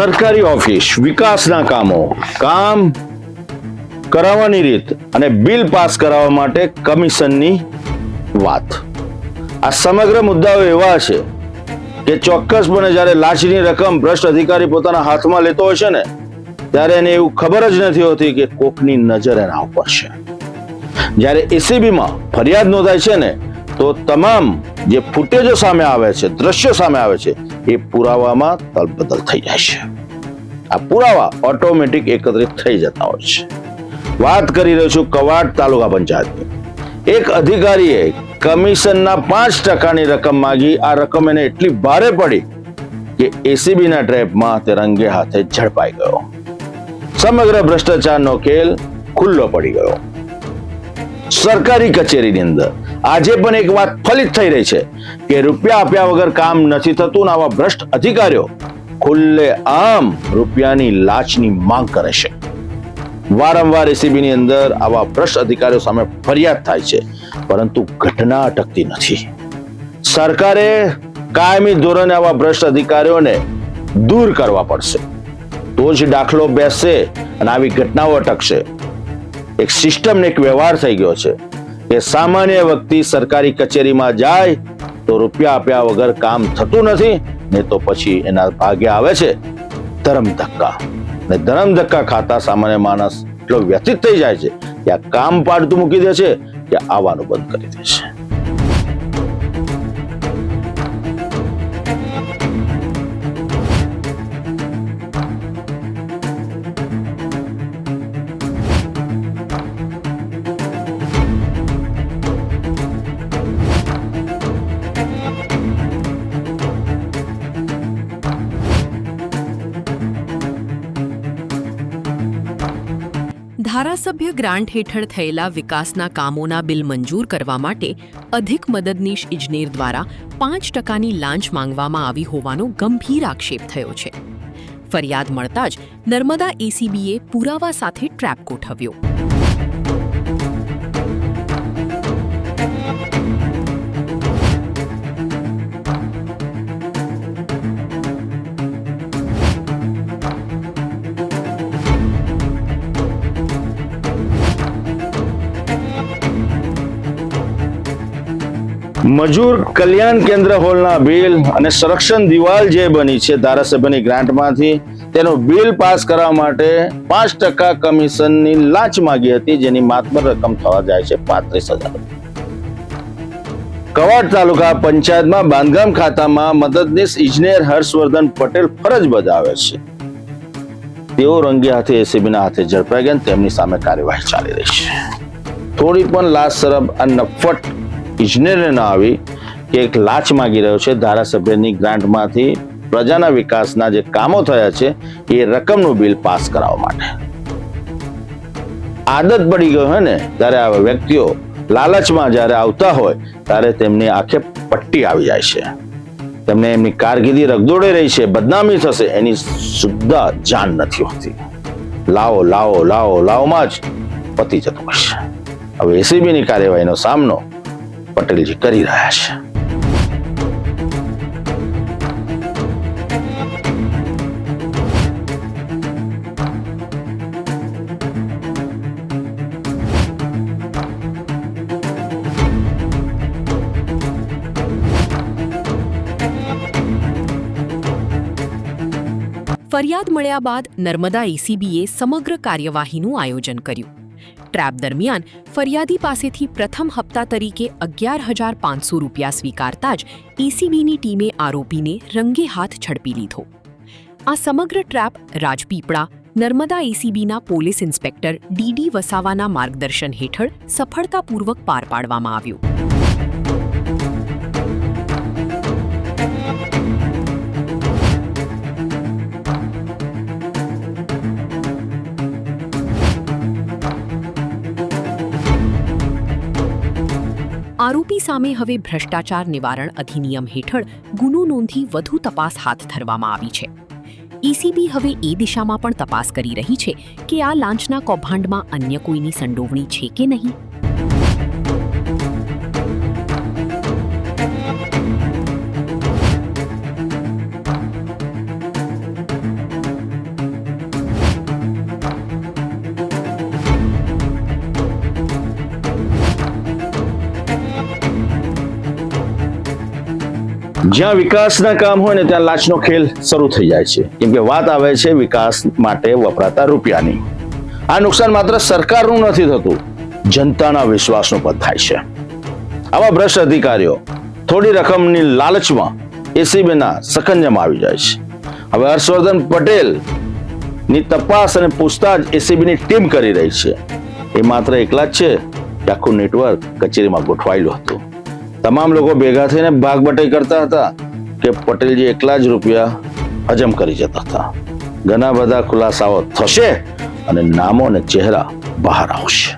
સરકારી ઓફિસ, વિકાસના કામો, કામ કરાવવાની રીત અને બિલ પાસ કરાવવા માટે કમિશનની વાત. આ સમગ્ર મુદ્દાઓ એવા છે કે ચોક્કસપણે જ્યારે લાંચની રકમ ભ્રષ્ટ અધિકારી પોતાના હાથમાં લેતો હોય છે ને, ત્યારે એને એવું ખબર જ નથી હોતી કે કોકની નજર એના ઉપર છે. જ્યારે એસીબીમાં ફરિયાદ નોંધાય છે ને, તો તમામ જે ફૂટેજો સામે આવે છે, દ્રશ્યો સામે આવે છે, એ પુરાવામાં તલબદલ થઈ જાય છે. આ પુરાવા ઓટોમેટિક એકત્રિત થઈ જતા હોય છે. વાત કરી રહ્યો છું કવાડ તાલુકા પંચાયતની. એક અધિકારીએ કમિશનના 5%ની રકમ માંગી. આ રકમ એને એટલી ભારે પડી કે એસીબીના ટ્રેપમાં તે રંગે હાથે ઝડપાઈ ગયો. સમગ્ર ભ્રષ્ટાચારનો ખેલ ખુલ્લો પડી ગયો. સરકારી કચેરીની અંદર આજે પણ એક વાત ફલિત થઈ રહી છે કે રૂપિયા આપ્યા વગર કામ નથી થતું ને આવા ભ્રષ્ટ અધિકારીઓ ખુલ્લે આમ રૂપિયાની લાંચની માંગ કરે છે. વારંવાર એસીબીની અંદર આવા ભ્રષ્ટ અધિકારીઓ સામે ફરિયાદ થાય છે, પરંતુ ઘટના અટકતી નથી. સરકારે કાયમી ધોરણે આવા ભ્રષ્ટ અધિકારીઓને દૂર કરવા પડશે, તો જ દાખલો બેસશે અને આવી ઘટનાઓ અટકશે. એક સિસ્ટમ ને એક વ્યવહાર થઈ ગયો છે કે સામાન્ય વ્યક્તિ સરકારી કચેરીમાં જાય તો રૂપિયા આપ્યા વગર કામ થતું નથી, ને તો પછી એના ભાગે આવે છે ધરમ ધક્કા. ને ધરમ ધક્કા ખાતા સામાન્ય માણસ એટલો વ્યથિત થઈ જાય છે કે આ કામ પાડતું મૂકી દે છે કે આવવાનું બંધ કરી દે છે. ધારાસભ્ય ગ્રાન્ટ હેઠળ થયેલા વિકાસના કામોના બિલ મંજૂર કરવા માટે અધિક મદદનીશ ઇજનેર દ્વારા 5%ની લાંચ માંગવામાં આવી હોવાનો ગંભીર આક્ષેપ થયો છે. ફરિયાદ મળતા જ નર્મદા એસીબીએ પુરાવા સાથે ટ્રેપ ગોઠવ્યો. મજૂર કલ્યાણ કેન્દ્ર હોલના બિલ અને સંરક્ષણ દિવાલ જે બની છે ધારાસભ્યની ગ્રાન્ટમાંથી, તેનું બિલ પાસ કરવા માટે 5% કમિશનની લાંચ માંગી હતી, જેની માતબર રકમ થવા જાય છે 35,000. કવાડ તાલુકા પંચાયતમાં બાંધકામ ખાતામાં મદદનીશ ઇજનેર હર્ષવર્ધન પટેલ ફરજ બજાવે છે. તેઓ રંગે હાથે એસીબીના હાથે ઝડપાઈ ગયા. તેમની સામે કાર્યવાહી ચાલી રહી છે. થોડી પણ લાજ શરમ આ નફટ ઇજનેરને ના આવી કે એક લાંચ માંગી રહ્યો છે ધારાસભ્યની ગ્રાન્ટમાંથી પ્રજાના વિકાસના જે કામો થયા છે એ રકમનું બિલ પાસ કરાવવા માટે. આદત પડી ગયો હોય ને ત્યારે આવા વ્યક્તિઓ લાલચમાં જ્યારે આવતા હોય ત્યારે તેમની આંખે પટ્ટી આવી જાય છે. તેમને એમની કારકિર્દી રગદોડે રહી છે, બદનામી થશે એની સુદ્ધા જાણ નથી હોતી. લાવો લાવો લાવો લાવોમાં જ પતી જતું હોય છે. હવે એસીબીની કાર્યવાહીનો સામનો પટેલજી કરી રહ્યા છે. ફરિયાદ મળ્યા બાદ નર્મદા એસીબીએ સમગ્ર કાર્યવાહીનું આયોજન કર્યું. ટ્રેપ દરમિયાન ફરિયાદી પાસેથી પ્રથમ હપ્તા તરીકે 11,500 રૂપિયા સ્વીકારતા જ એસીબીની ટીમે આરોપીને રંગે હાથ ઝડપી લીધો. આ સમગ્ર ટ્રેપ રાજપીપળા નર્મદા એસીબીના પોલીસ ઇન્સ્પેક્ટર ડીડી વસાવાના માર્ગદર્શન હેઠળ સફળતાપૂર્વક પાર પાડવામાં આવ્યું. આરોપી સામે હવે ભ્રષ્ટાચાર નિવારણ અધિનિયમ હેઠળ ગુનો નોંધી વધુ તપાસ હાથ ધરવામાં આવી છે. એસીબી હવે એ દિશામાં પણ તપાસ કરી રહી છે કે આ લાંચના કૌભાંડમાં અન્ય કોઈની સંડોવણી છે કે નહીં. જ્યાં વિકાસના કામ હોય ને ત્યાં લાંચનો ખેલ શરૂ થઈ જાય છે, કેમ કે વાત આવે છે વિકાસ માટે વપરાતા રૂપિયાની. આ નુકસાન માત્ર સરકારનું નથી થતું, જનતાના વિશ્વાસનું પણ થાય છે. આવા ભ્રષ્ટ અધિકારીઓ થોડી રકમની લાલચમાં એસીબીના સકંજામાં આવી જાય છે. હવે હર્ષવર્ધન પટેલ ની તપાસ અને પૂછતાછ એસીબીની ટીમ કરી રહી છે. એ માત્ર એકલા જ છે કે આખું નેટવર્ક કચેરીમાં ગોઠવાયેલું હતું. તમામ લોકો ભેગા થઈને ભાગબટાઈ કરતા હતા કે પટેલજી એકલા જ રૂપિયા હજમ કરી જતા હતા. ઘણા બધા ખુલાસાઓ થશે અને નામો અને ચહેરા બહાર આવશે.